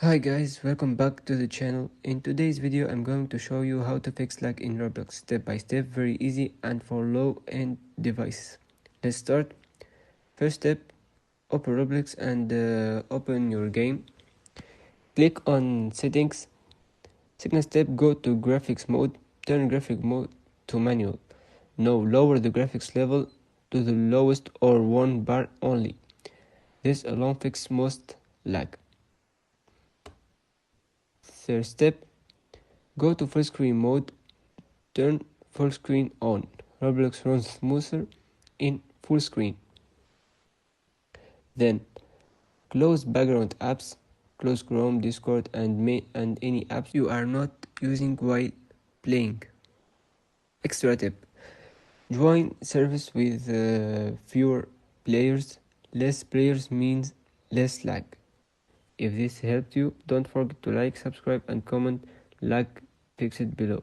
Hi guys, welcome back to the channel. In today's video I'm going to show you how to fix lag in Roblox step by step, very easy and for low-end devices. Let's start. First step, open Roblox and open your game. Click on settings. Second step, go to graphics mode. Turn graphic mode to manual. Now lower the graphics level to the lowest or one bar only. This alone fixes most lag. Third step, go to full screen mode. Turn full screen on. Roblox runs smoother in full screen. Then close background apps, close Chrome, Discord and any apps you are not using while playing. Extra tip, join service with fewer players. Less players means less lag. If this helped you, don't forget to like, subscribe and comment. Lag fix it below.